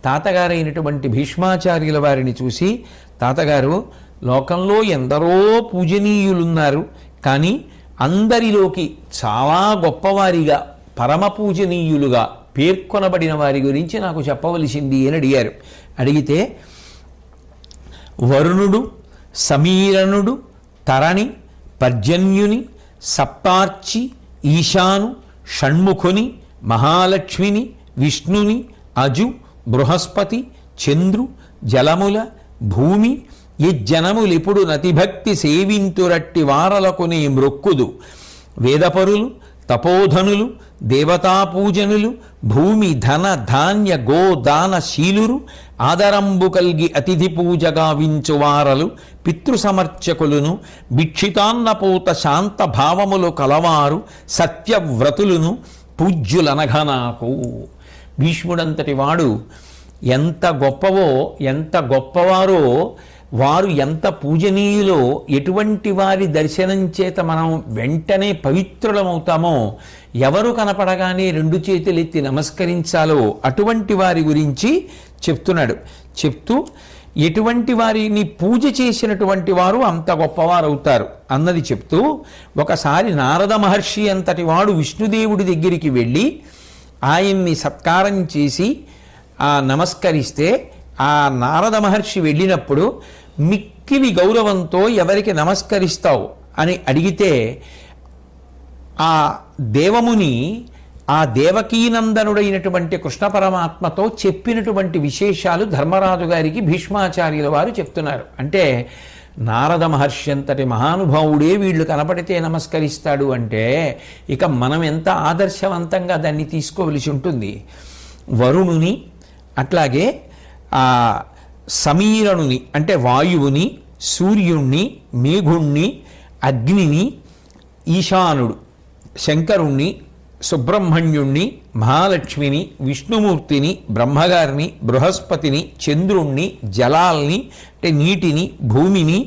తాతగారైనటువంటి భీష్మాచార్యుల వారిని చూసి, తాతగారు, లోకంలో ఎందరో పూజనీయులున్నారు, కానీ అందరిలోకి చాలా గొప్పవారిగా పరమ పూజనీయులుగా పేర్కొనబడిన వారి గురించి నాకు చెప్పవలసింది అని అడిగారు. అడిగితే వరుణుడు, సమీరణుడు, తరణి, పర్జన్యుని, సప్తార్చి, ఈశాను, షణ్ముఖుని, మహాలక్ష్మిని, విష్ణుని, అజు, బృహస్పతి, చంద్రు, జలముల, భూమి, యజ్జనములిపుడు నతిభక్తి సేవింతురట్టి వారలకునే మ్రొక్కుదు. వేదపరులు, తపోధనులు, దేవతాపూజనులు, భూమి ధన ధాన్య గోదానశీలురు, ఆదరంబు కల్గి అతిథి పూజగా వించువారలు, పితృసమర్చకులను, భిక్షితాన్నపూత శాంత భావములు కలవారు, సత్యవ్రతులను పూజ్యులనగా నాకు. భీష్ముడంతటి వాడు ఎంత గొప్పవో, ఎంత గొప్పవారో, వారు ఎంత పూజనీయులో, ఎటువంటి వారి దర్శనం చేత మనం వెంటనే పవిత్రులమవుతామో, ఎవరు కనపడగానే రెండు చేతులెత్తి నమస్కరించాలో అటువంటి వారి గురించి చెప్తున్నాడు. చెప్తూ ఎటువంటి వారిని పూజ చేసినటువంటి వారు అంత గొప్పవారు అవుతారు అన్నది చెప్తూ, ఒకసారి నారద మహర్షి అంతటి వాడు విష్ణుదేవుడి దగ్గరికి వెళ్ళి ఆయన్ని సత్కారం చేసి నమస్కరిస్తే, ఆ నారద మహర్షి వెళ్ళినప్పుడు మిక్కిలి గౌరవంతో ఎవరికి నమస్కరిస్తావు అని అడిగితే, ఆ దేవముని ఆ దేవకీనందనుడైనటువంటి కృష్ణ పరమాత్మతో చెప్పినటువంటి విశేషాలు ధర్మరాజు గారికి భీష్మాచార్యుల వారు చెప్తున్నారు. అంటే నారద మహర్షి అంతటి మహానుభావుడే వీళ్ళు కనపడితే నమస్కరిస్తాడు అంటే ఇక మనం ఎంత ఆదర్శవంతంగా దాన్ని తీసుకోవలసి ఉంటుంది. వరుణుని, అట్లాగే ఆ సమీరణుని అంటే వాయువుని, సూర్యుణ్ణి, మేఘుణ్ణి, అగ్నిని, ఈశానుడు శంకరుణ్ణి, సుబ్రహ్మణ్యుణ్ణి, మహాలక్ష్మిని, విష్ణుమూర్తిని, బ్రహ్మగారిని, బృహస్పతిని, చంద్రుణ్ణి, జలాల్ని అంటే నీటిని, భూమిని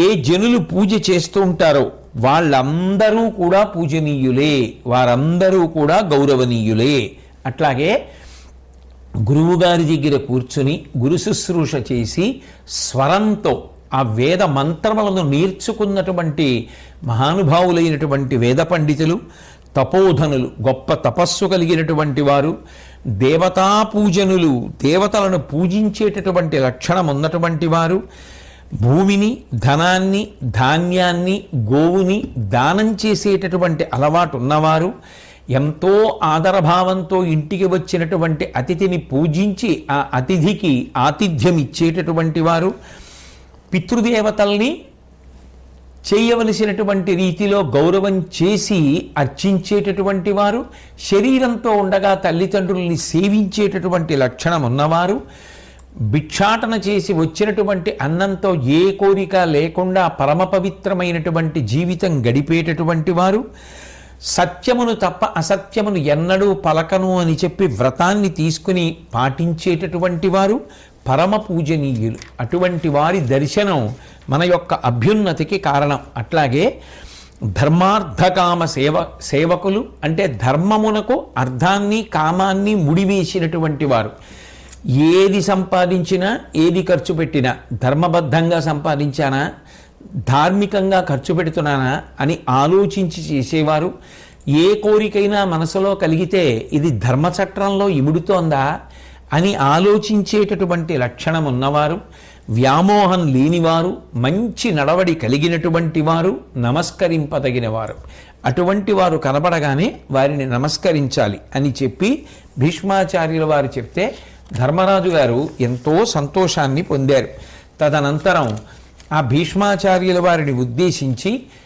ఏ జనులు పూజ చేస్తూ ఉంటారో వాళ్ళందరూ కూడా పూజనీయులే, వారందరూ కూడా గౌరవనీయులే. అట్లాగే గురువుగారి దగ్గర కూర్చుని గురు శుశ్రూష చేసి స్వరంతో ఆ వేద మంత్రములను నేర్చుకున్నటువంటి మహానుభావులైనటువంటి వేద పండితులు, తపోధనులు, గొప్ప తపస్సు కలిగినటువంటి వారు, దేవతా పూజనులు, దేవతలను పూజించేటటువంటి లక్షణం ఉన్నటువంటి వారు, భూమిని, ధనాన్ని, ధాన్యాన్ని, గోవుని దానం చేసేటటువంటి అలవాటు ఉన్నవారు, ఎంతో ఆదరభావంతో ఇంటికి వచ్చినటువంటి అతిథిని పూజించి ఆ అతిథికి ఆతిథ్యం ఇచ్చేటటువంటి వారు, పితృదేవతల్ని చేయవలసినటువంటి రీతిలో గౌరవం చేసి అర్చించేటటువంటి వారు, శరీరంతో ఉండగా తల్లిదండ్రుల్ని సేవించేటటువంటి లక్షణం ఉన్నవారు, భిక్షాటన చేసి వచ్చినటువంటి అన్నంతో ఏ కోరిక లేకుండా పరమ పవిత్రమైనటువంటి జీవితం గడిపేటటువంటి వారు, సత్యమును తప్ప అసత్యమును ఎన్నడూ పలకను అని చెప్పి వ్రతాన్ని తీసుకుని పాటించేటటువంటి వారు పరమ పూజనీయులు. అటువంటి వారి దర్శనం మన యొక్క అభ్యున్నతికి కారణం. అట్లాగే ధర్మార్థకామ సేవకులు అంటే ధర్మమునకు అర్థాన్ని, కామాన్ని ముడివేసినటువంటి వారు. ఏది సంపాదించినా, ఏది ఖర్చు పెట్టినా ధర్మబద్ధంగా సంపాదించానా, ధార్మికంగా ఖర్చు పెడుతున్నానా అని ఆలోచించి చేసేవారు. ఏ కోరికైనా మనసులో కలిగితే ఇది ధర్మచట్రంలో ఇముడుతోందా అని ఆలోచించేటటువంటి లక్షణం ఉన్నవారు, వ్యామోహం లేనివారు, మంచి నడవడి కలిగినటువంటి వారు, నమస్కరింపదగిన వారు. అటువంటి వారు కనబడగానే వారిని నమస్కరించాలి అని చెప్పి భీష్మాచార్యుల వారు చెప్తే ధర్మరాజు గారు ఎంతో సంతోషాన్ని పొందారు. తదనంతరం ఆ భీష్మాచార్యుల వారిని ఉద్దేశించి,